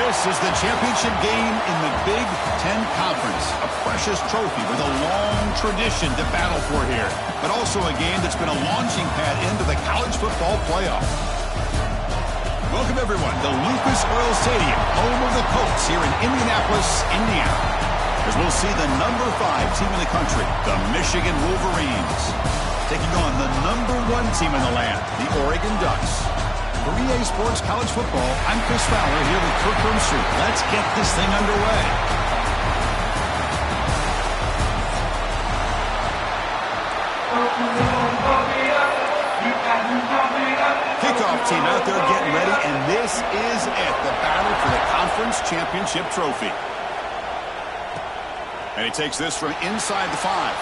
This is the championship game in the Big Ten Conference. A precious trophy with a long tradition to battle for here. But also a game that's been a launching pad into the college football playoff. Welcome, everyone, to Lucas Oil Stadium, home of the Colts here in Indianapolis, Indiana. As we'll see the number 5 team in the country, the Michigan Wolverines, taking on the number 1 team in the land, the Oregon Ducks. For EA Sports College Football, I'm Chris Fowler here with Kirk Herbstreit. Let's get this thing underway. Kickoff team out there getting ready, and this is it, the battle for the conference championship trophy. And he takes this from inside the 5.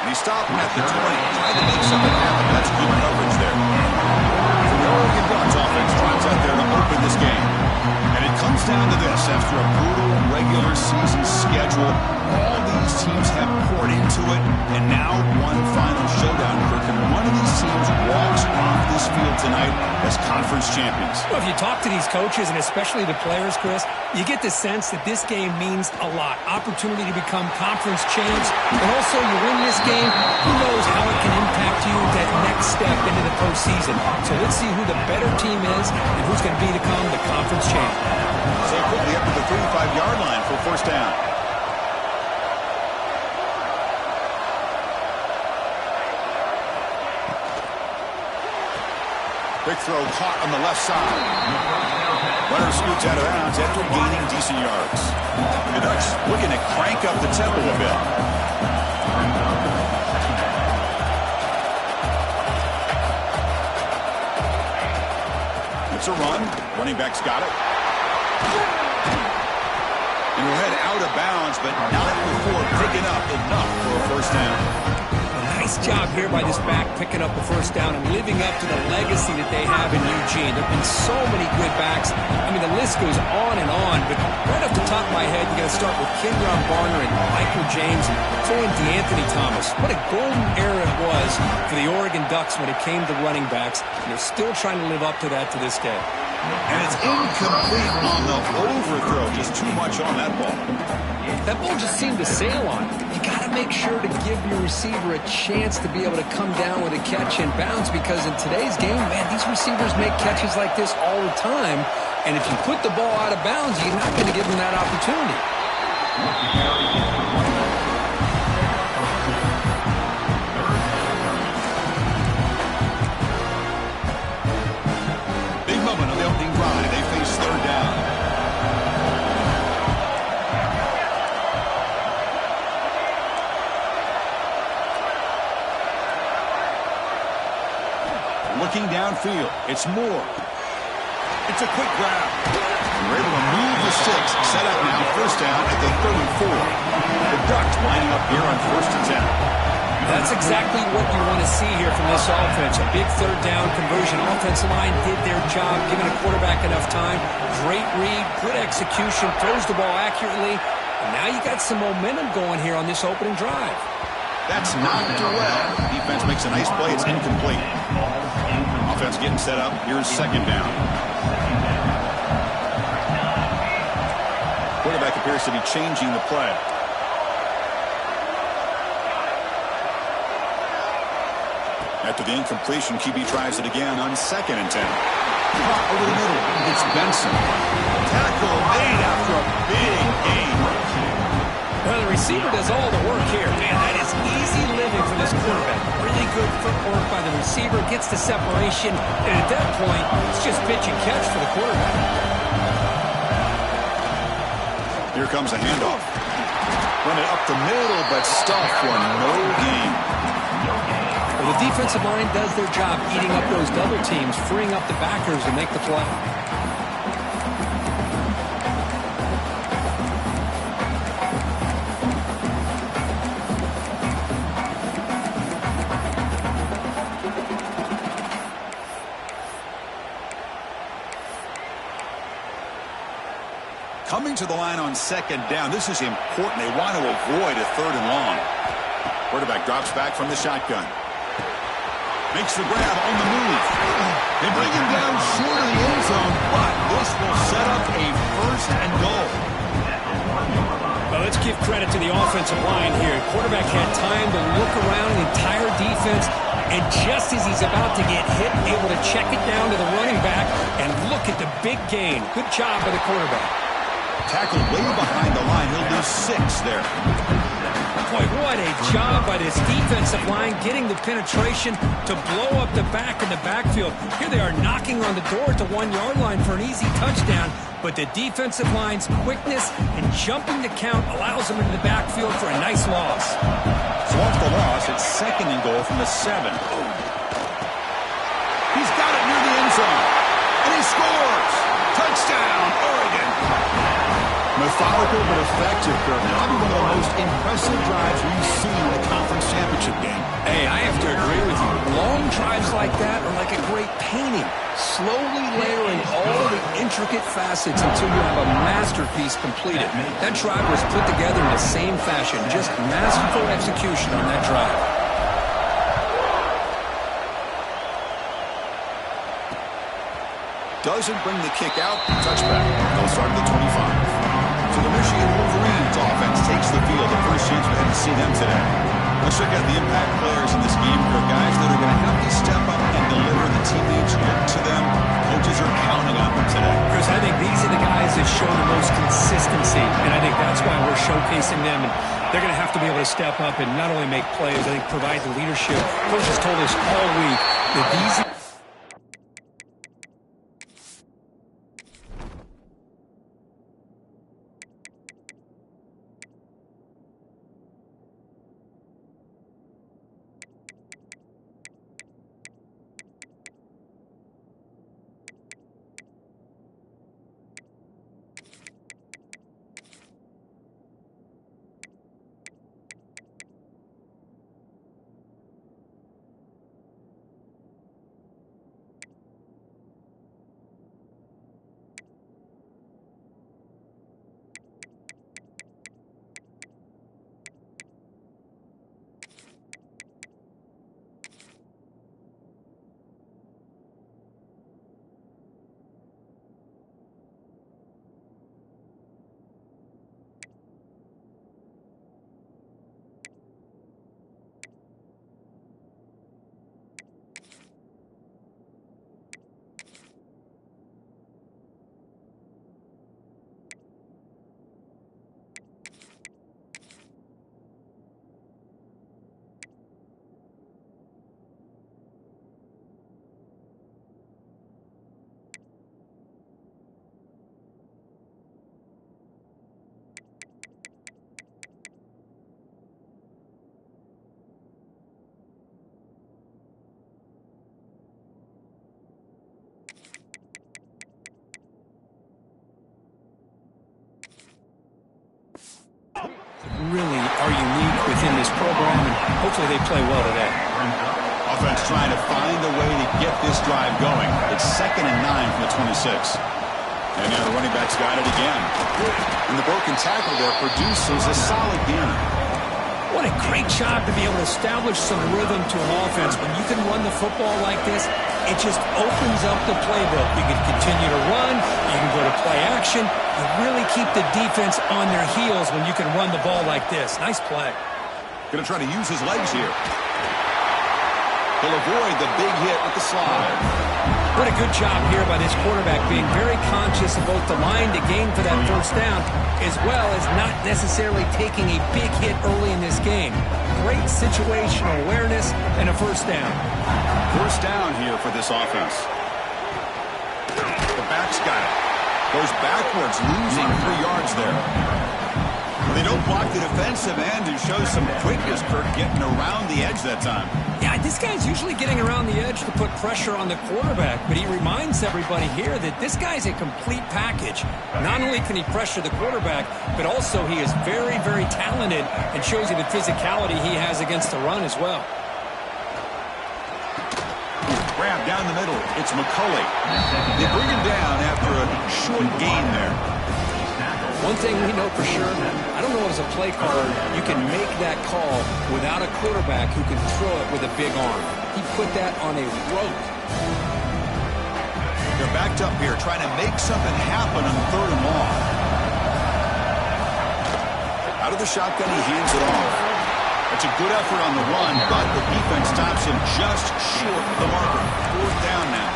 And he stopped at the 20, trying to make something happen. That's good coverage there. The Oregon Ducks offense drives out there to open this game. And it comes down to this. After a brutal regular season schedule, all these teams have poured into it, and now one final showdown, Kirk, and one of these teams walks off this field tonight as conference champions. Well, if you talk to these coaches, and especially the players, Chris, you get the sense that this game means a lot. Opportunity to become conference champs, and also you win this game, who knows how it can impact you that next step into the postseason. So let's see who the better team is and who's going to become the conference champ. So quickly up to the 35-yard line for first down. Quick throw caught on the left side. Runner scoots out of bounds after gaining decent yards. The Ducks looking to crank up the tempo a bit. It's a run. Running back's got it. And we'll head out of bounds, but not before picking up enough for a first down. Nice job here by this back, picking up the first down and living up to the legacy that they have in Eugene. There have been so many good backs. I mean, the list goes on and on, but right off the top of my head, you got to start with Kenyon Barner and Michael James, throwing DeAnthony Thomas. What a golden era it was for the Oregon Ducks when it came to running backs, and they're still trying to live up to that to this day. And it's incomplete on the overthrow. Just too much on that ball. That ball just seemed to sail on. You got to make sure to give your receiver a chance to be able to come down with a catch and bounce, because in today's game, man, these receivers make catches like this all the time. And if you put the ball out of bounds, you're not going to give them that opportunity. Big moment on the opening drive. They face third down. Looking downfield, it's Moore. It's a quick grab. We're able to move the 6. Set up now, first down at the 34. The Ducks lining up here on 1st and 10. That's exactly what you want to see here from this offense. A big third down conversion. Offensive line did their job, giving a quarterback enough time. Great read, good execution, throws the ball accurately. And now you got some momentum going here on this opening drive. That's knocked away. Defense makes a nice play. It's incomplete. Offense getting set up. Here's second down. Quarterback appears to be changing the play. After the incompletion, QB tries it again on 2nd and 10. Over the middle. It's Benson. Tackle made after a big gain. Well, the receiver does all the work here. Man, that is easy living for this quarterback. Really good footwork by the receiver, gets the separation, and at that point, it's just pitch and catch for the quarterback. Here comes a handoff. Run it up the middle, but stuffed for no gain. Well, the defensive line does their job eating up those double teams, freeing up the backers to make the play. Coming to the line on 2nd down. This is important. They want to avoid a 3rd and long. Quarterback drops back from the shotgun. Makes the grab on the move. They bring him down short of the end zone, but this will set up a first and goal. Well, let's give credit to the offensive line here. Quarterback had time to look around the entire defense, and just as he's about to get hit, able to check it down to the running back, and look at the big gain. Good job by the quarterback. Tackled way behind the line. He'll lose 6 there. Boy, what a job by this defensive line getting the penetration to blow up the back in the backfield. Here they are knocking on the door at the 1-yard line for an easy touchdown, but the defensive line's quickness and jumping the count allows them into the backfield for a nice loss. So off the loss, it's 2nd and goal from the 7. He's got it near the end zone, and he scores! Touchdown, Oregon! Methodical but effective, Kirk. Probably one of the most impressive drives we've seen in a conference championship game. Hey, I have to agree with you. Long drives like that are like a great painting. Slowly layering all the intricate facets until you have a masterpiece completed. That drive was put together in the same fashion. Just masterful execution on that drive. Doesn't bring the kick out. Touchback. They'll start at the 25. So the Michigan Wolverines offense takes the field. The first chance we had to see them today. Let's check out the impact players in this game. They're guys that are going to have to step up and deliver. The teammates look to them. Coaches are counting on them today. Chris, I think these are the guys that show the most consistency, and I think that's why we're showcasing them. And they're going to have to be able to step up and not only make plays, I think provide the leadership. Coaches told us all week that these... really are unique within this program, and hopefully they play well today. Offense trying to find a way to get this drive going. It's 2nd and 9 from the 26. And now the running back's got it again. And the broken tackle there produces a solid gain. What a great job to be able to establish some rhythm to an offense. When you can run the football like this, it just opens up the playbook. You can continue to run. You can go to play action. You really keep the defense on their heels when you can run the ball like this. Nice play. Going to try to use his legs here. He'll avoid the big hit with the slide. What a good job here by this quarterback, being very conscious of both the line to gain for that first down, as well as not necessarily taking a big hit early in this game. Great situational awareness and a first down. First down here for this offense. The back's got it. Goes backwards, losing 3 yards there. They don't block the defensive end and show some quickness, Kirk, getting around the edge that time. Yeah, this guy's usually getting around the edge to put pressure on the quarterback, but he reminds everybody here that this guy's a complete package. Not only can he pressure the quarterback, but also he is very, very talented and shows you the physicality he has against the run as well. Grab down the middle. It's McCulley. They bring him down after a short gain there. One thing we know for sure, I don't know as a play caller, you can make that call without a quarterback who can throw it with a big arm. He put that on a rope. They're backed up here trying to make something happen on 3rd and long. Out of the shotgun, he hands it off. It's a good effort on the run, but the defense stops him just short of the marker. 4th down now.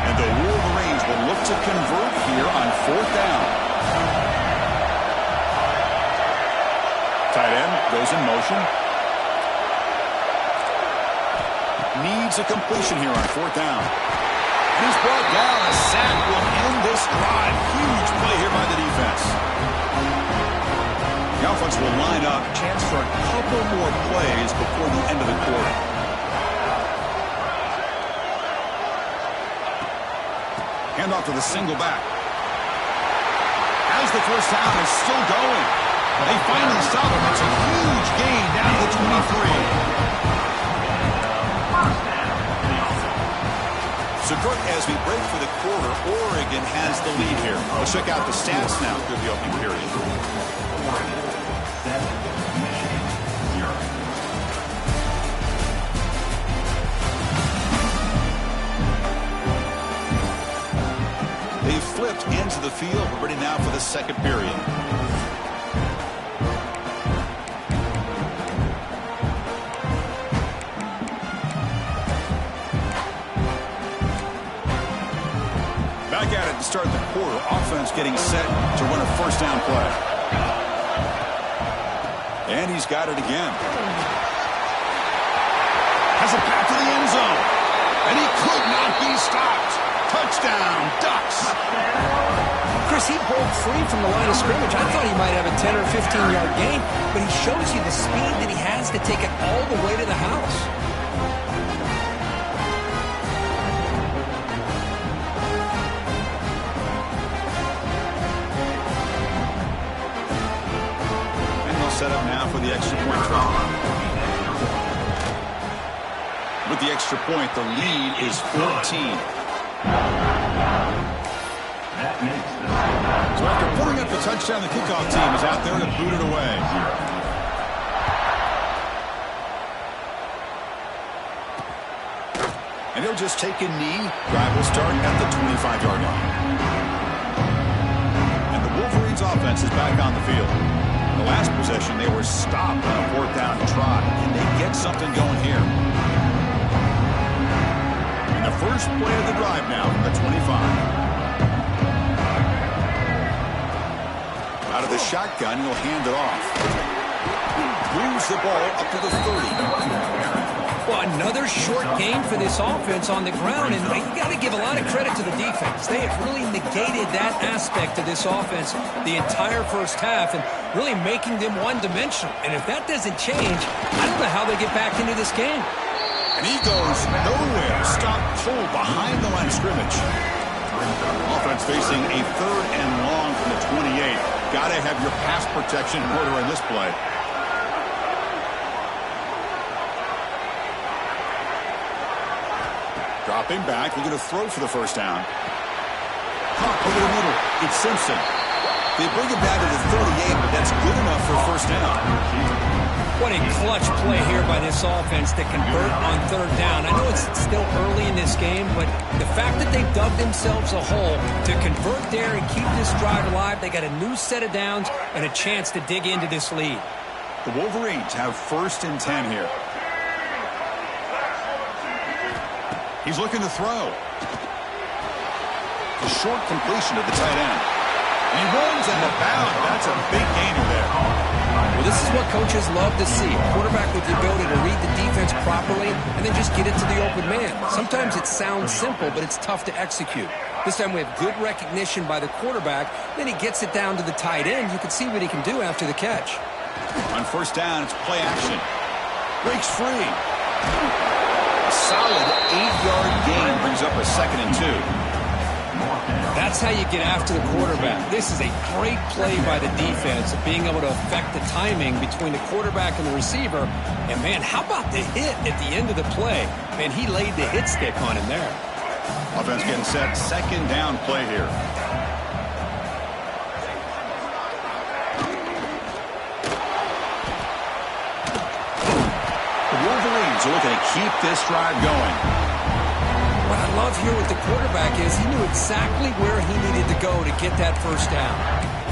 And the Wolverines will look to convert here on 4th down. Tight end goes in motion. Needs a completion here on 4th down. He's brought down. A sack will end this drive. Huge play here by the defense. The offense will line up. Chance for a couple more plays before the end of the quarter. Handoff to the single back. As the first down is still going. They finally stop him. It's a huge gain down to the 23. So, Kirk, as we break for the quarter, Oregon has the lead here. Let's check out the stats now through the opening period. They've flipped into the field. We're ready now for the second period. Back at it to start the quarter. Offense getting set to run a first down play. And he's got it again. Has a path to the end zone. And he could not be stopped. Touchdown, Ducks. Chris, he broke free from the line of scrimmage. I thought he might have a 10 or 15-yard gain, but he shows you the speed that he has to take it all the way to the house. Set up now for the extra point try. With the extra point, the lead is 14. So after pulling up the touchdown, the kickoff team is out there to boot it away. And he'll just take a knee. Drive will start at the 25-yard line. And the Wolverines offense is back on the field. The last possession, they were stopped on a 4th down try. Can they get something going here? And the first play of the drive now from the 25. Out of the shotgun, he'll hand it off. Moves the ball up to the 30. Well, another short game for this offense on the ground, and you got to give a lot of credit to the defense. They have really negated that aspect of this offense the entire first half and really making them one-dimensional. And if that doesn't change, I don't know how they get back into this game. And he goes nowhere. Stop pulled behind the line of scrimmage. Offense facing a 3rd and long from the 28. Got to have your pass protection in order in this play. Dropping back, looking to throw for the first down. Caught over the middle. It's Simpson. They bring it down to the 38, but that's good enough for a first down. What a clutch play here by this offense to convert on 3rd down. I know it's still early in this game, but the fact that they've dug themselves a hole to convert there and keep this drive alive, they got a new set of downs and a chance to dig into this lead. The Wolverines have 1st and 10 here. He's looking to throw. The short completion of the tight end. And he runs out of bounds. That's a big gainer there. Well, this is what coaches love to see. A quarterback with the ability to read the defense properly and then just get it to the open man. Sometimes it sounds simple, but it's tough to execute. This time we have good recognition by the quarterback. Then he gets it down to the tight end. You can see what he can do after the catch. On first down, it's play action. Breaks free. A solid 8-yard gain brings up a 2nd and 2. That's how you get after the quarterback. This is a great play by the defense of being able to affect the timing between the quarterback and the receiver. And, man, how about the hit at the end of the play? Man, he laid the hit stick on him there. Offense getting set. 2nd down play here. The Wolverines are looking to keep this drive going. What I love here with the quarterback is he knew exactly where he needed to go to get that first down.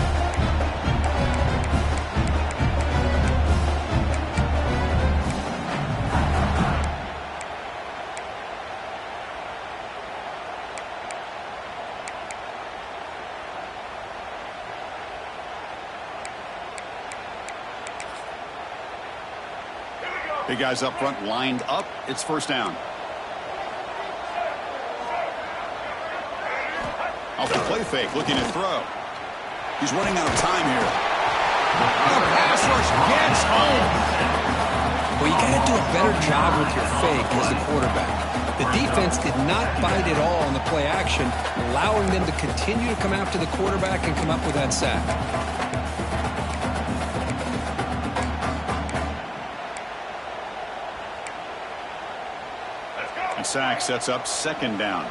Big guys up front lined up. It's first down. Off the play fake, looking to throw. He's running out of time here. The pass rush gets home. Well, you got to do a better job with your fake as the quarterback. The defense did not bite at all on the play action, allowing them to continue to come after the quarterback and come up with that sack. And sack sets up second down.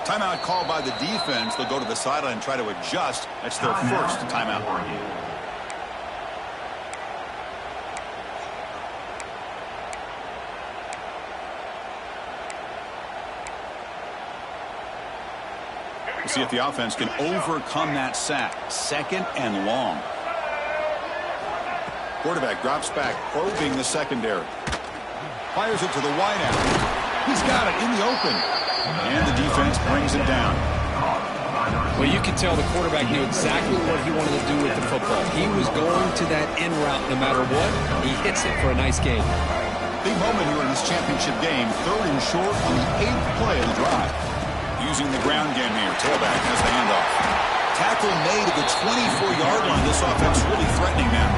Timeout called by the defense. They'll go to the sideline and try to adjust. That's their first timeout. We'll see if the offense can overcome that sack. Second and long. Quarterback drops back, probing the secondary. Fires it to the wideout. He's got it in the open. And the defense brings it down. Well, you can tell the quarterback knew exactly what he wanted to do with the football. He was going to that in route no matter what. He hits it for a nice gain. Big moment here in this championship game. Third and short on the 8th play of the drive. Using the ground game here. Tailback has the handoff. Tackle made at the 24-yard line. This offense really threatening now.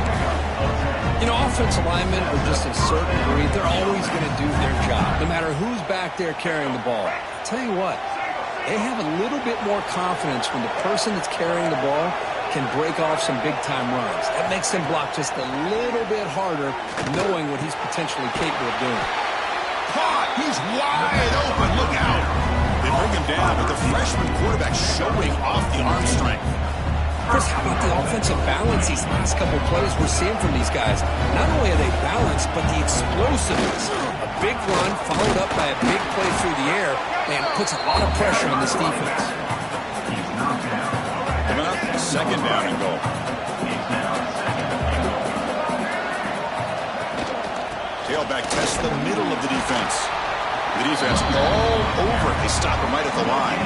You know, offensive linemen are just a certain breed. They're always going to do their job, no matter who's back there carrying the ball. I'll tell you what, they have a little bit more confidence when the person that's carrying the ball can break off some big-time runs. That makes them block just a little bit harder, knowing what he's potentially capable of doing. Caught! He's wide open. Look out! They bring him down, but the freshman quarterback showing off the arm strength. Chris, how about the offensive balance these last couple plays we're seeing from these guys? Not only are they balanced, but the explosiveness. A big run followed up by a big play through the air, and puts a lot of pressure on this defense. Coming up, second down and goal. Tailback tests the middle of the defense. The defense all over. They stop him right at the line.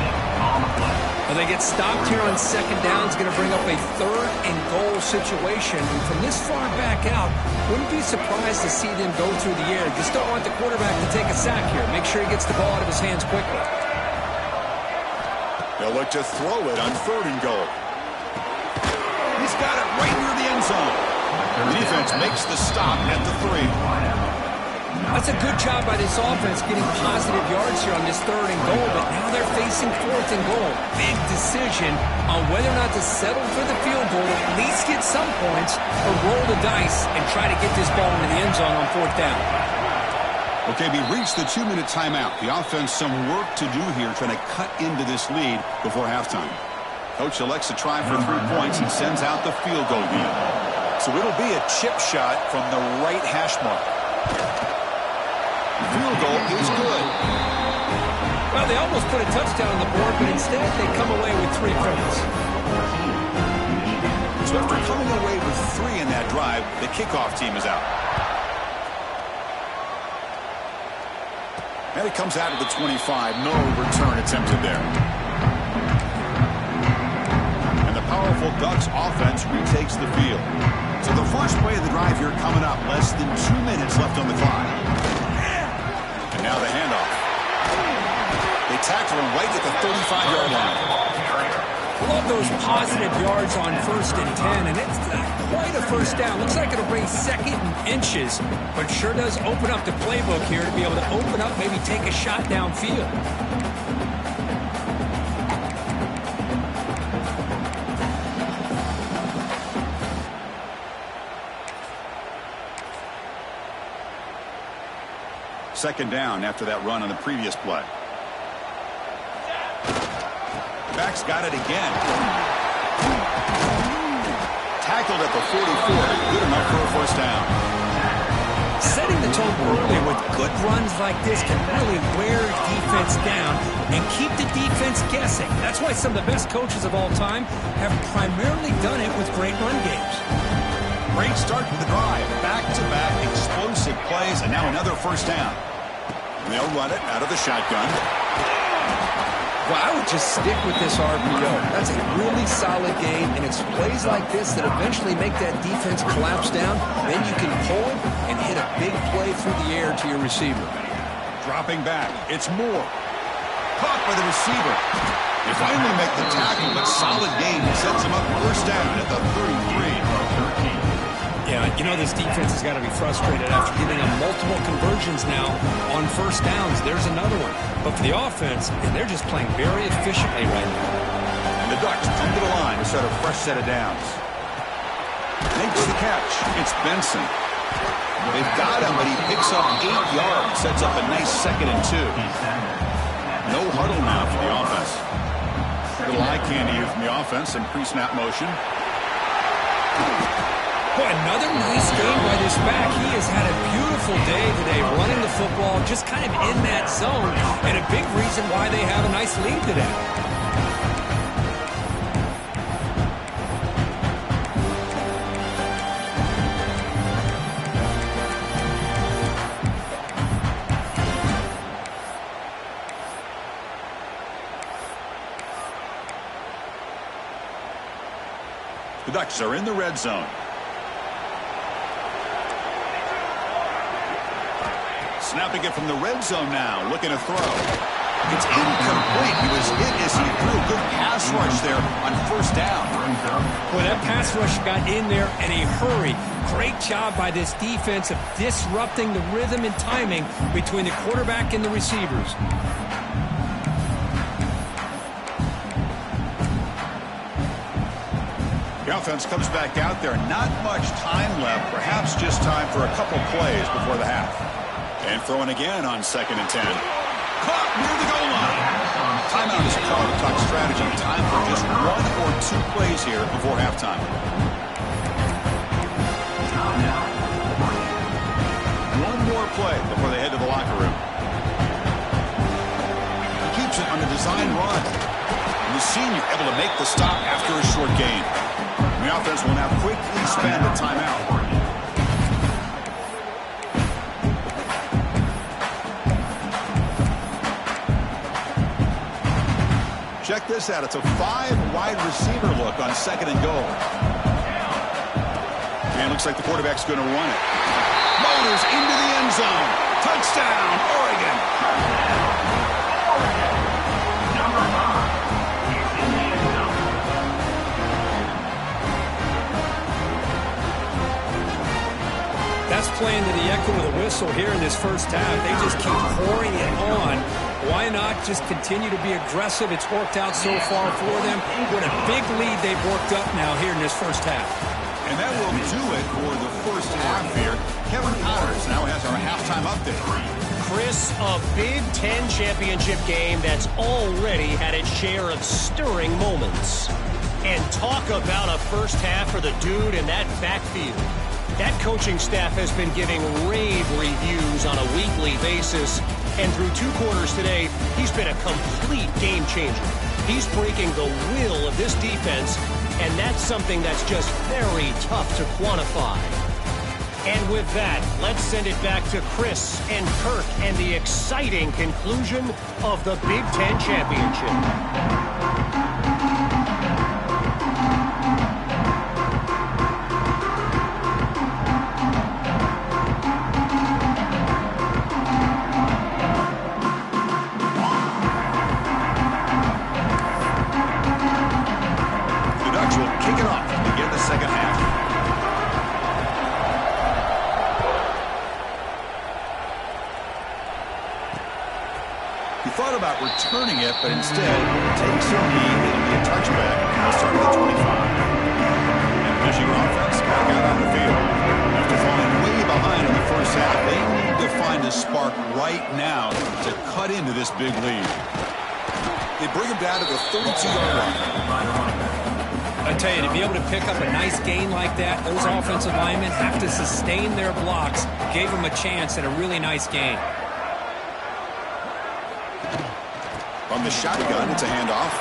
Well, they get stopped here on second down. It's going to bring up a third and goal situation. And from this far back out, wouldn't be surprised to see them go through the air. Just don't want the quarterback to take a sack here. Make sure he gets the ball out of his hands quickly. They'll look to throw it on third and goal. He's got it right near the end zone. The defense makes the stop at the 3. That's a good job by this offense getting positive yards here on this third and goal, but now they're facing fourth and goal. Big decision on whether or not to settle for the field goal, at least get some points, or roll the dice and try to get this ball into the end zone on fourth down. Okay, we reached the 2-minute timeout. The offense some work to do here, trying to cut into this lead before halftime. Coach elects to try for 3 points and sends out the field goal unit. So it'll be a chip shot from the right hash mark. Field goal is good. Well, they almost put a touchdown on the board, but instead they come away with 3 points. So after coming away with 3 in that drive, the kickoff team is out. And it comes out of the 25. No return attempted there. And the powerful Ducks offense retakes the field. So the first play of the drive here coming up. Less than 2 minutes left on the clock. And now the handoff. They tackle him right at the 35-yard line. Love those positive yards on 1st and 10, and it's not quite a first down. Looks like it'll bring second and inches, but sure does open up the playbook here to be able to open up, maybe take a shot downfield. Second down after that run on the previous play. Back's got it again. Tackled at the 44. Good enough for a first down. Setting the early with good runs like this can really wear defense down and keep the defense guessing. That's why some of the best coaches of all time have primarily done it with great run games. Great start to the drive. Back-to-back explosive plays, and now another first down. They'll run it out of the shotgun. Well, I would just stick with this RPO. That's a really solid game, and it's plays like this that eventually make that defense collapse down. Then you can pull it and hit a big play through the air to your receiver. Dropping back. It's Moore. Caught by the receiver. They finally make the tackle, but solid game sets them up first down at the 33. Yeah, you know this defense has got to be frustrated after giving them multiple conversions now on first downs. There's another one. But for the offense, and they're just playing very efficiently right now. And the Ducks come to the line to set a fresh set of downs. Makes the catch. It's Benson. They've got him, but he picks up 8 yards. Sets up a nice 2nd and 2. No huddle now for the offense. A little eye candy here from the offense. Some pre-snap motion. Boy, another nice game by this back. He has had a beautiful day today running the football, just kind of in that zone, and a big reason why they have a nice lead today. The Ducks are in the red zone. Snapping it from the red zone now, looking to throw. It's incomplete. He was hit as he threw. Good pass rush there on first down. Boy, that pass rush got in there in a hurry. Great job by this defense of disrupting the rhythm and timing between the quarterback and the receivers. The offense comes back out there. Not much time left. Perhaps just time for a couple plays before the half. And throwing again on 2nd and 10. Caught near the goal line. Timeout is called to talk strategy. Time for just 1 or 2 plays here before halftime. One more play before they head to the locker room. He keeps it on the design run. And the senior able to make the stop after a short gain. And the offense will now quickly spend the timeout. Check this out. It's a 5-wide receiver look on 2nd and goal. And it looks like the quarterback's going to run it. Motors into the end zone. Touchdown, Oregon. That's playing to the echo of the whistle here in this first half. They just keep pouring it on. Why not just continue to be aggressive? It's worked out so far for them. What a big lead they've worked up now here in this first half. And that will do it for the first half here. Kevin Powers now has our halftime update. Chris, a Big Ten championship game that's already had its share of stirring moments. And talk about a first half for the dude in that backfield. That coaching staff has been giving rave reviews on a weekly basis. And through 2 quarters today, he's been a complete game changer. He's breaking the will of this defense, and that's something that's just very tough to quantify. And with that, let's send it back to Chris and Kirk and the exciting conclusion of the Big Ten Championship. Returning it, but instead takes a knee. It'll be a touchback. They'll start at the 25. And the Michigan offense back out on the field. After falling way behind in the first half, they need to find a spark right now to cut into this big lead. They bring him down to the 32-yard line. I tell you, to be able to pick up a nice gain like that, those offensive linemen have to sustain their blocks. Gave them a chance at a really nice gain. From the shotgun, it's a handoff.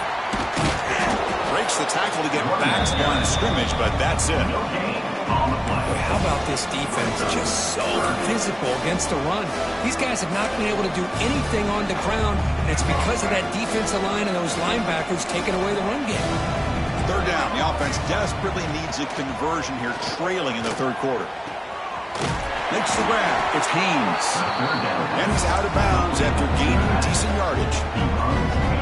Breaks the tackle to get back to the line of scrimmage, but that's it. Boy, how about this defense? Just so physical against the run. These guys have not been able to do anything on the ground, and it's because of that defensive line and those linebackers taking away the run game. Third down. The offense desperately needs a conversion here, trailing in the third quarter. Makes the grab. It's Haynes. And he's out of bounds after gaining decent yardage.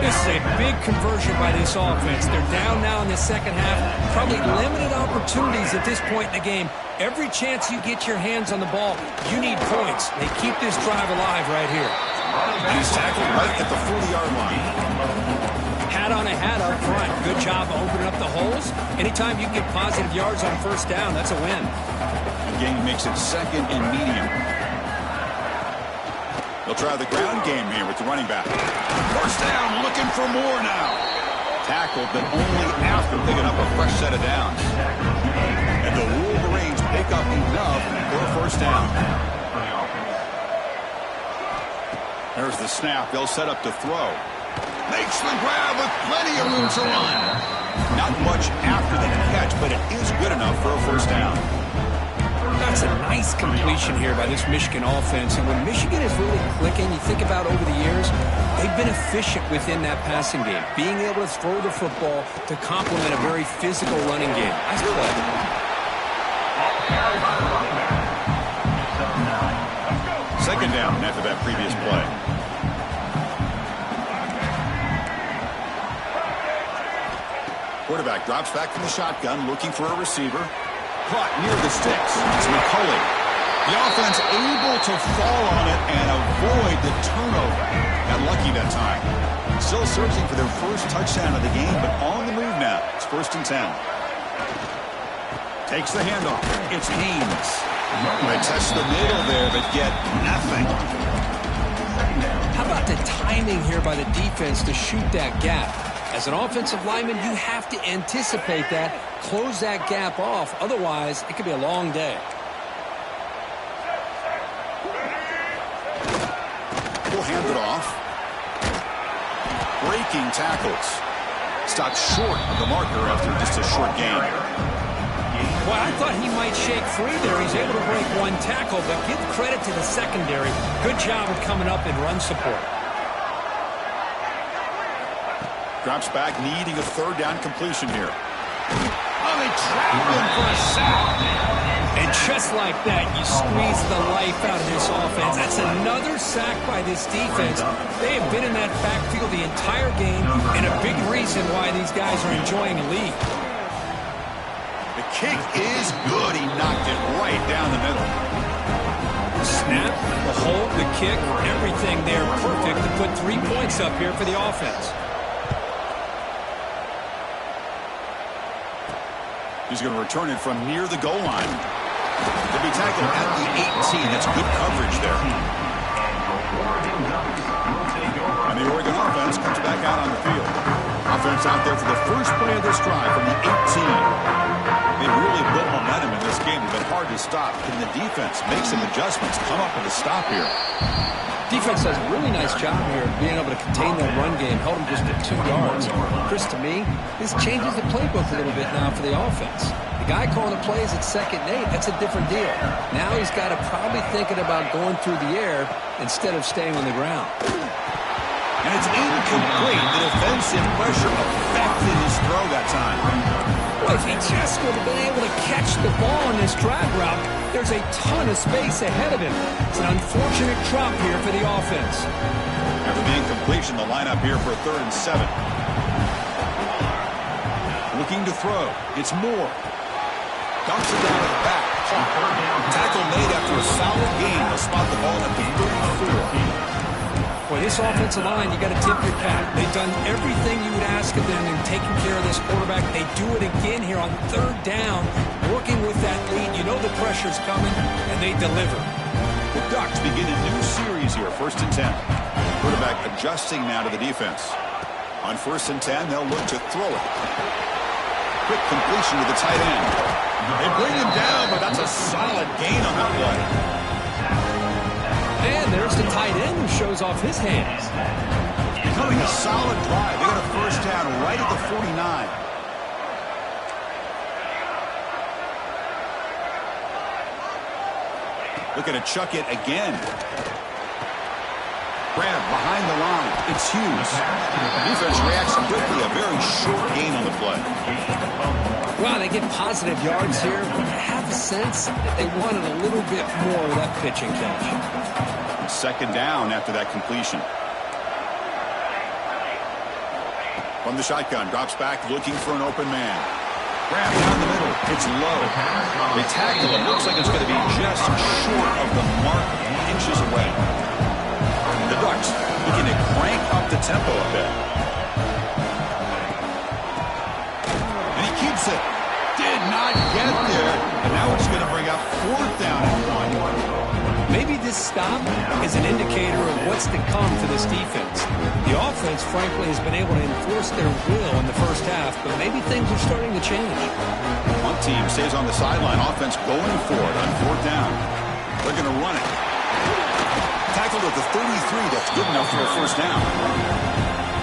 This is a big conversion by this offense. They're down now in the second half. Probably limited opportunities at this point in the game. Every chance you get your hands on the ball, you need points. They keep this drive alive right here. He's tackled right at the 40-yard line. Hat on a hat up front. Good job opening up the holes. Anytime you can get positive yards on first down, that's a win. The game makes it second and medium. They'll try the ground game here with the running back. First down, looking for more now. Tackled, but only after picking up a fresh set of downs. And the Wolverines pick up enough for a first down. There's the snap. They'll set up to throw. Makes the grab with plenty of room to run. Not much after the catch, but it is good enough for a first down. That's a nice completion here by this Michigan offense. And when Michigan is really clicking, you think about over the years, they've been efficient within that passing game. Being able to throw the football to complement a very physical running game. Nice play. Second down after that previous play. Quarterback drops back from the shotgun, looking for a receiver. Caught near the sticks. It's McCulley. The offense able to fall on it and avoid the turnover. Got lucky that time. Still searching for their first touchdown of the game, but on the move now. It's 1st and 10. Takes the handoff. It's Haynes. They test the middle there, but get nothing. How about the timing here by the defense to shoot that gap? As an offensive lineman, you have to anticipate that, close that gap off. Otherwise, it could be a long day. We'll hand it off. Breaking tackles. Stopped short of the marker after just a short gain. Well, I thought he might shake free there. He's able to break one tackle, but give credit to the secondary. Good job of coming up in run support. Drops back, needing a third down completion here. Oh, they trap him for a sack. And just like that, you squeeze the life out of this offense. That's another sack by this defense. They have been in that backfield the entire game, and a big reason why these guys are enjoying a lead. The kick is good. He knocked it right down the middle. Snap, the hold, the kick, everything there perfect to put 3 points up here for the offense. He's going to return it from near the goal line. He'll be tackled at the 18. That's good coverage there. And the Oregon offense comes back out on the field. Offense out there for the first play of this drive from the 18. They really built momentum in this game. It's been hard to stop. Can the defense make some adjustments, come up with a stop here? Defense does a really nice job here of being able to contain that run game, held them just at 2 yards. Chris, to me, this changes the playbook a little bit now for the offense. The guy calling the plays at 2nd and 8, that's a different deal. Now he's got to probably thinking about going through the air instead of staying on the ground. And it's incomplete. The defensive pressure affected his throw that time. Well, if he just would have been able to catch the ball on this drag route, there's a ton of space ahead of him. It's an unfortunate drop here for the offense. After the incompletion, the lineup here for a 3rd and 7. Looking to throw. It's Moore. Dumps it down to the back. Tackle made after a solid gain. They'll spot the ball at the 34. Boy, this offensive line, you got to tip your cap. They've done everything you would ask of them in taking care of this quarterback. They do it again here on 3rd down, working with that lead. You know the pressure's coming, and they deliver. The Ducks begin a new series here, 1st and 10. Quarterback adjusting now to the defense. On 1st and 10, they'll look to throw it. quick completion to the tight end. They bring him down, but that's a solid gain on that play. And there's the tight end who shows off his hands. Becoming a solid drive. They got a first down right at the 49. Looking to chuck it again. Grab behind the line. It's Hughes. Defense reacts quickly. A very short gain on the play. Well, they get positive yards here, but I have a sense that they wanted a little bit more of that pitching catch. Second down after that completion. From the shotgun, drops back looking for an open man. Grab down the middle. It's low. They tackle him. Looks like it's going to be just short of the mark, inches away. The Ducks looking to crank up the tempo a bit. And he keeps it. Did not get there. And now it's going to bring up fourth down and 1. Maybe this stop is an indicator of what's to come for this defense. The offense, frankly, has been able to enforce their will in the first half, but maybe things are starting to change. One team stays on the sideline. Offense going for it on fourth down. They're going to run it. Tackled at the 33. That's good enough for a first down.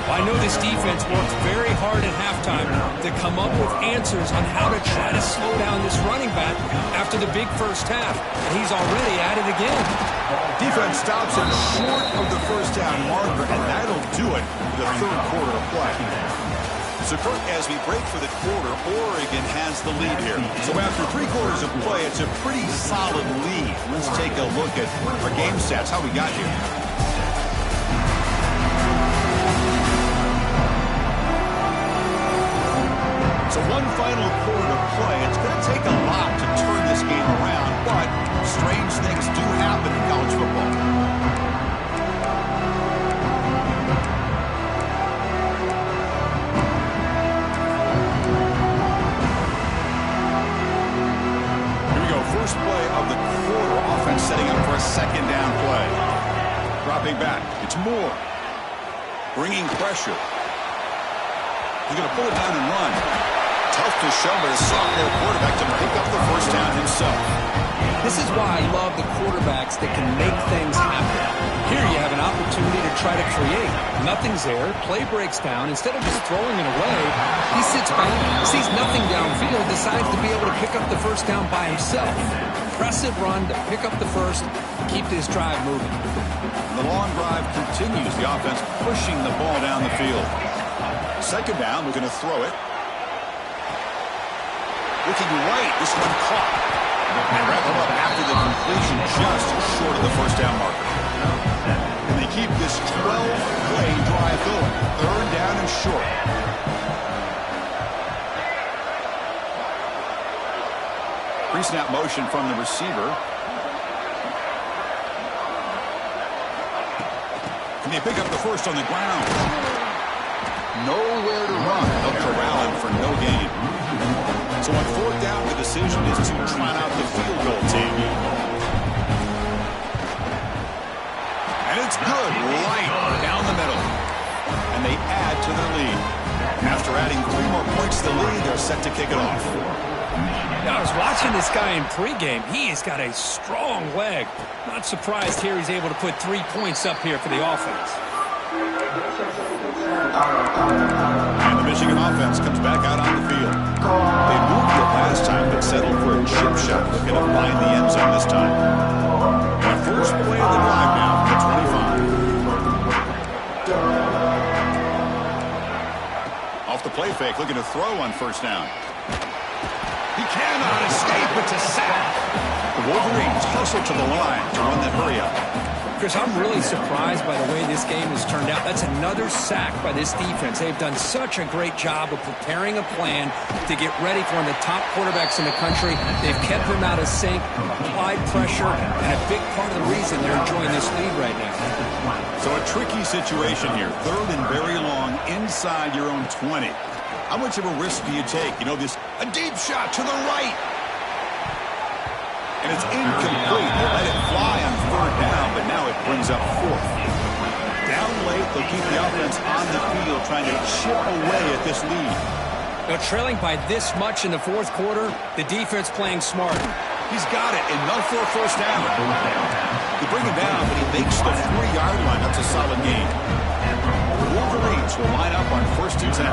I know this defense worked very hard at halftime to come up with answers on how to try to slow down this running back after the big first half. He's already at it again. Defense stops him short of the first down marker, and that'll do it for the third quarter of play. So, Kirk, as we break for the quarter, Oregon has the lead here. So after 3 quarters of play, it's a pretty solid lead. Let's take a look at our game stats, how we got here. So one final quarter to play. It's going to take a lot to turn this game around, but strange things do happen in college football. Here we go. First play of the quarter. Offense setting up for a second down play. Dropping back. It's Moore. Bringing pressure. He's going to pull it down and run. Tough to show, but a sophomore quarterback to pick up the first down himself. This is why I love the quarterbacks that can make things happen. Here you have an opportunity to try to create. Nothing's there. Play breaks down. Instead of just throwing it away, he sits back, sees nothing downfield, decides to be able to pick up the first down by himself. Impressive run to pick up the first, keep this drive moving. The long drive continues. The offense pushing the ball down the field. Second down, we're going to throw it. Looking right, this one caught. And wrap it up after the completion, just short of the first down marker. And they keep this 12-play drive going. Third down and short. Pre-snap motion from the receiver. Can they pick up the first on the ground? Nowhere to run. They'll corral him for no gain. So on fourth down, the decision is to trot out the field goal team. And it's good, right down the middle. And they add to their lead. After adding 3 more points to the lead, they're set to kick it off. Now, I was watching this guy in pregame. He has got a strong leg. Not surprised here he's able to put 3 points up here for the offense. And the Michigan offense comes back out on the field. They moved it last time, but settled for a chip shot. Looking to find the end zone this time. And first play of the drive now from the 25. Off the play fake, looking to throw on first down. He cannot escape. It's a sack. The Wolverines hustle to the line to run that hurry up. Chris, I'm really surprised by the way this game has turned out. That's another sack by this defense. They've done such a great job of preparing a plan to get ready for one of the top quarterbacks in the country. They've kept him out of sync, applied pressure, and a big part of the reason they're enjoying this lead right now. So a tricky situation here. Third and very long inside your own 20. How much of a risk do you take? You know, a deep shot to the right. And it's incomplete. They let it fly on third down, but now it brings up fourth. Down late, they'll keep the offense on the field trying to chip away at this lead. Now, trailing by this much in the fourth quarter, the defense playing smart. He's got it. Enough for a first down. They bring him down, but he makes the 3-yard line. That's a solid gain. The Wolverines will line up on 1st and 10.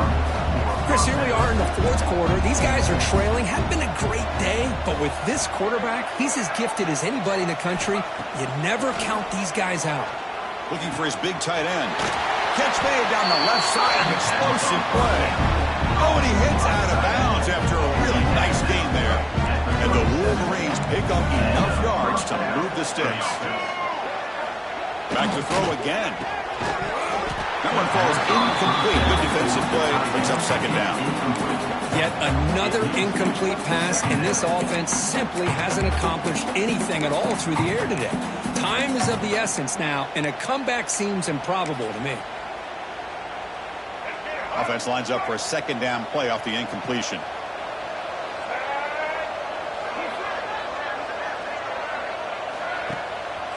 Chris, here we are in the fourth quarter. These guys are trailing. Hadn't been a great day, but with this quarterback, he's as gifted as anybody in the country. You never count these guys out. Looking for his big tight end. Catch made down the left side. An explosive play. Oh, and he hits out of bounds after a really nice gain there. And the Wolverines pick up enough yards to move the sticks. Back to throw again. That one falls incomplete. Good defensive play. Brings up 2nd down. Yet another incomplete pass, and this offense simply hasn't accomplished anything at all through the air today. Time is of the essence now, and a comeback seems improbable to me. Offense lines up for a 2nd down play off the incompletion.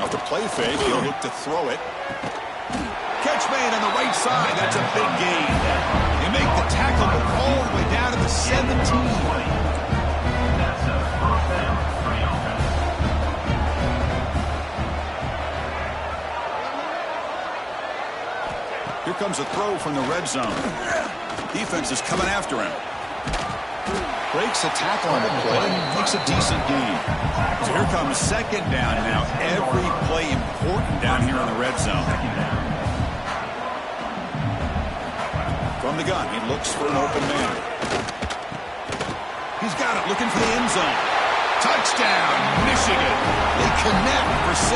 Off the play fake, he'll look to throw it. Catch made on the right side. That's a big gain. They make the tackle, but all the way down to the 17. Here comes a throw from the red zone. Defense is coming after him. Breaks a tackle on the play and makes a decent gain. So here comes 2nd down now. Every play important down here in the red zone. From the gun, he looks for an open man. He's got it, looking for the end zone. Touchdown, Michigan. They connect for 6.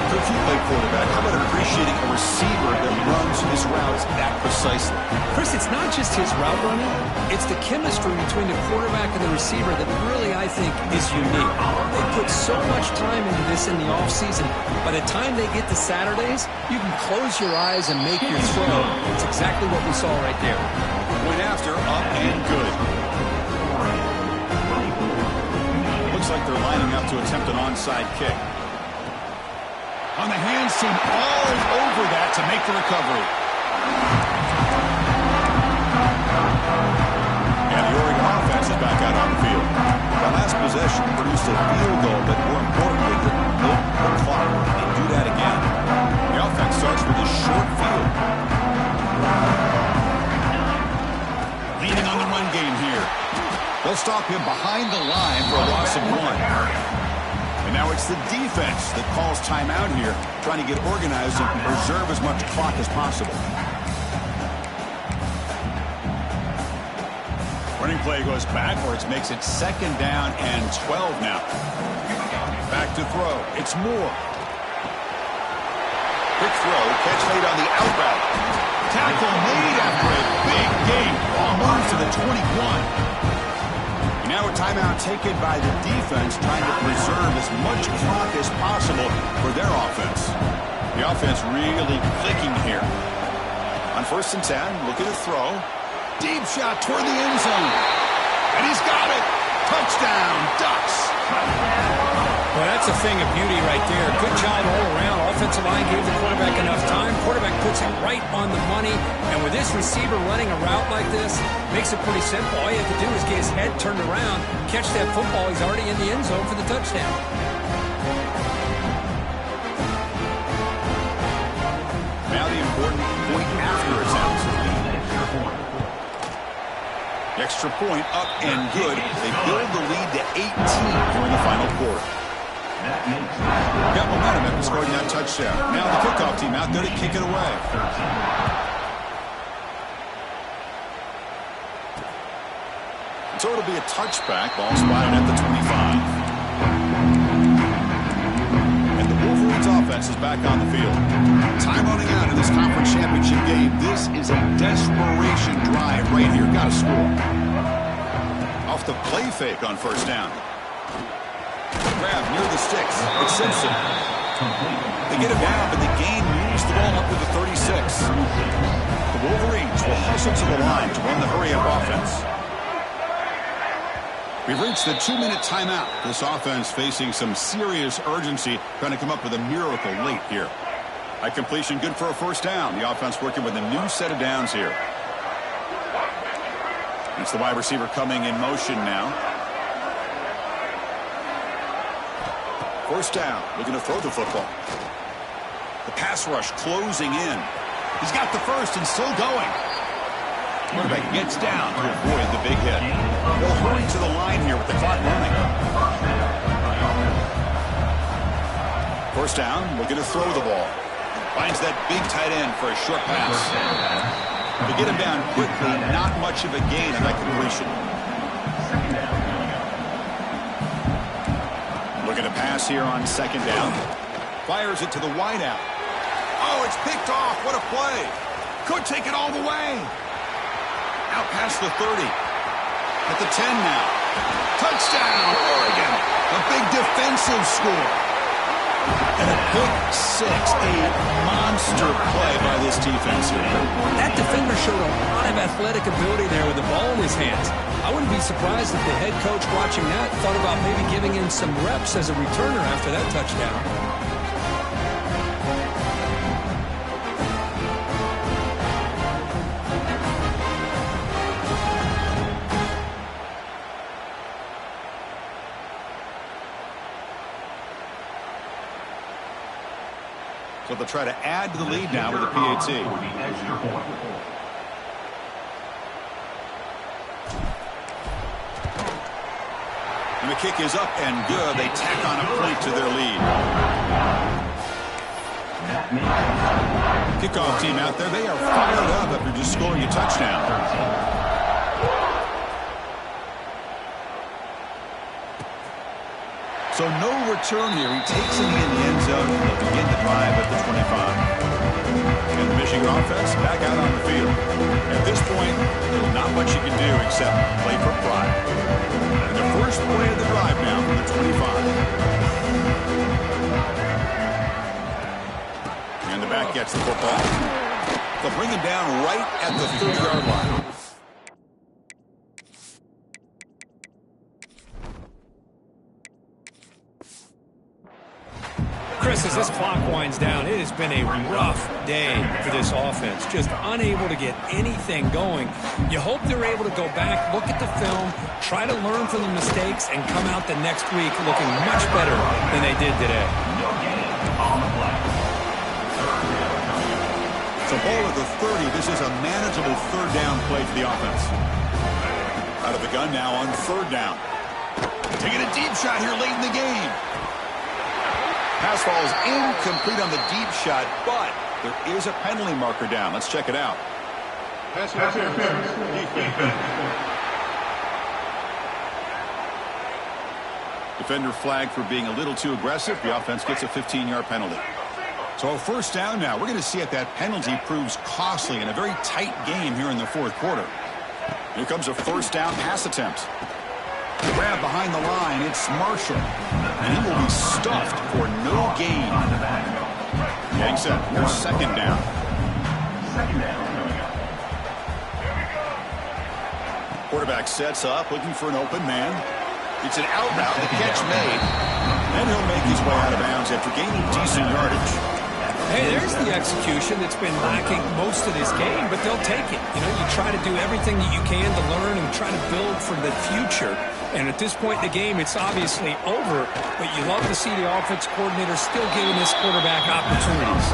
For a few play quarterback, how about appreciating a receiver that runs his routes that precisely? Chris, it's not just his route running. It's the chemistry between the quarterback and the receiver that really, I think, is unique. They put so much time into this in the offseason. By the time they get to Saturdays, you can close your eyes and make your throw. It's exactly what we saw right there. Went after, up and good. Looks like they're lining up to attempt an onside kick. On the hands team, all over that to make the recovery. And the Oregon offense is back out on the field. The last possession produced a field goal, but more importantly, it milked the clock. They do that again. The offense starts with a short field. Leaning on the run game here. They'll stop him behind the line for a loss of 1. And now it's the defense that calls timeout here, trying to get organized and preserve as much clock as possible. Running play goes backwards, makes it 2nd down and 12 now. Back to throw. It's Moore. Quick throw, catch made on the out route. Tackle made after a big gain. Ball moves to the 21. Now a timeout taken by the defense, trying to preserve as much clock as possible for their offense. The offense really clicking here. On 1st and 10, look at the throw. Deep shot toward the end zone. And he's got it. Touchdown, Ducks. Well, that's a thing of beauty right there. Good job all around. Offensive line gave the quarterback enough time. Quarterback puts it right on the money. And with this receiver running a route like this, makes it pretty simple. All you have to do is get his head turned around, catch that football. He's already in the end zone for the touchdown. Now the important point after attempt. Extra point up and good. They build the lead to 18 during the final quarter. Got momentum after scoring that touchdown. Now the kickoff team out there to kick it away. So it'll be a touchback. Ball spotted at the 25. And the Wolverines offense is back on the field. Time running out in this conference championship game. This is a desperation drive right here. Got to score. Off the play fake on 1st down. Grab near the sticks. It's Simpson. They get him down, but the gain moves the ball up to the 36. The Wolverines will hustle to the line to run the hurry-up offense. We've reached the 2-minute timeout. This offense facing some serious urgency, trying to come up with a miracle late here. At completion, good for a 1st down. The offense working with a new set of downs here. It's the wide receiver coming in motion now. First down, looking to throw the football. The pass rush closing in. He's got the first and still going. Quarterback gets down to avoid the big hit. They'll hurry to the line here with the clock running. First down, looking to throw the ball. Finds that big tight end for a short pass. To get him down quickly, not much of a gain on that completion. Looking to pass here on second down. Fires it to the wideout. Oh, it's picked off. What a play. Could take it all the way. Out past the 30. At the 10 now. Touchdown, Oregon. A big defensive score. And a pick six. A monster play by this defense here. That defender showed a lot of athletic ability there with the ball in his hands. I wouldn't be surprised if the head coach watching that thought about maybe giving him some reps as a returner after that touchdown. So they'll try to add to the lead now with a PAT. And the kick is up and good. They tack on a point to their lead. Kickoff team out there. They are fired up after just scoring a touchdown. So no return here. He takes it in the end zone. They'll begin the drive at the 25. And the Michigan offense back out on the field. At this point, there's not much you can do except play for pride. And the first play of the drive now from the 25. And the back gets the football. They'll bring him down right at the 30-yard line. Chris, as this clock winds down, it has been a rough day for this offense. Just unable to get anything going. You hope they're able to go back, look at the film, try to learn from the mistakes, and come out the next week looking much better than they did today. So ball at the 30. This is a manageable third down play for the offense. Out of the gun now on third down. Taking a deep shot here late in the game. Pass falls incomplete on the deep shot, but there is a penalty marker down. Let's check it out. Pass interference. Defender flagged for being a little too aggressive. The offense gets a 15-yard penalty. So a first down now. We're going to see if that penalty proves costly in a very tight game here in the fourth quarter. Here comes a first down pass attempt. Grab behind the line. It's Marshall. And he will be stuffed for no gain. Getting set. Here's second down. Quarterback sets up, looking for an open man. It's an out route. The catch made. And he'll make his way out of bounds after gaining decent yardage. Hey, there's the execution that's been lacking most of this game, but they'll take it. You know, you try to do everything that you can to learn and try to build for the future. And at this point in the game, it's obviously over, but you love to see the offense coordinator still giving this quarterback opportunities.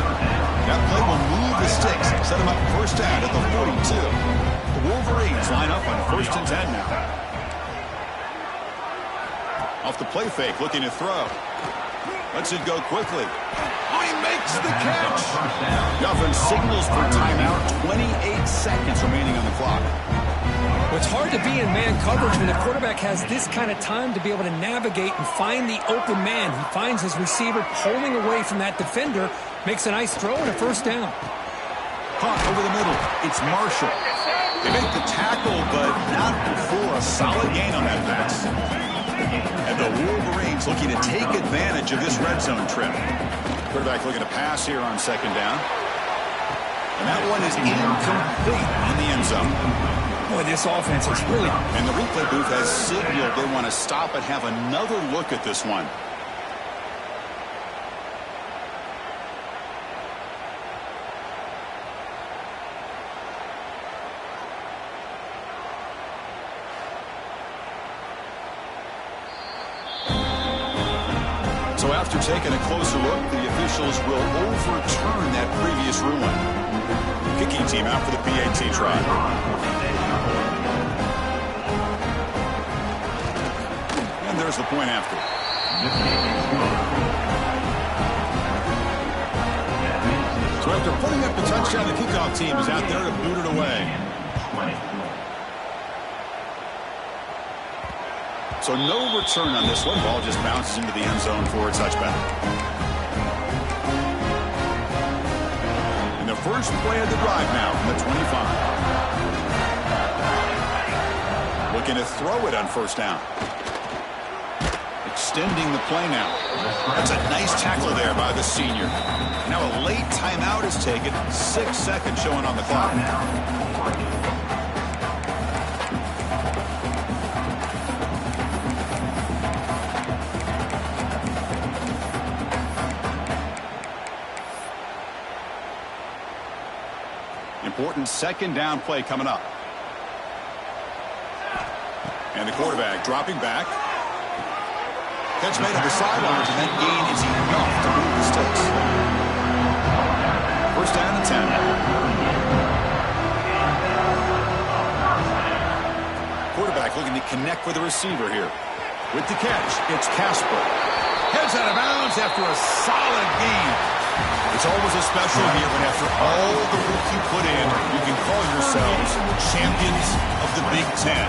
That play will move the sticks, set him up first down at the 42. The Wolverines line up on first and 10 now. Off the play fake, looking to throw. Lets it go quickly. Oh, he makes the catch. The offense signals for timeout. 28 seconds remaining on the clock. Well, it's hard to be in man coverage when the quarterback has this kind of time to be able to navigate and find the open man. He finds his receiver pulling away from that defender, makes a nice throw and a first down. Caught over the middle. It's Marshall. They make the tackle, but not before a solid gain on that pass. And the Wolverines looking to take advantage of this red zone trip. Quarterback looking to pass here on second down. And that one is incomplete in the end zone. Boy, this offense is really... And the replay booth has signaled they want to stop and have another look at this one. So after taking a closer look, the officials will overturn that previous ruling. Kicking team out for the PAT try. And there's the point after. So after putting up the touchdown, the kickoff team is out there to boot it away. So no return on this one. Ball just bounces into the end zone for a touchback. And the first play of the drive now from the 25. Looking to throw it on first down. Extending the play now. That's a nice tackle there by the senior. Now a late timeout is taken. 6 seconds showing on the clock. Important second down play coming up. And the quarterback dropping back. Catch made on the sidelines, and that gain is enough to move the sticks. First down and 10. Quarterback looking to connect with the receiver here. With the catch, it's Casper. Heads out of bounds after a solid gain. It's always a special year when after all the work you put in, you can call yourselves champions of the Big Ten.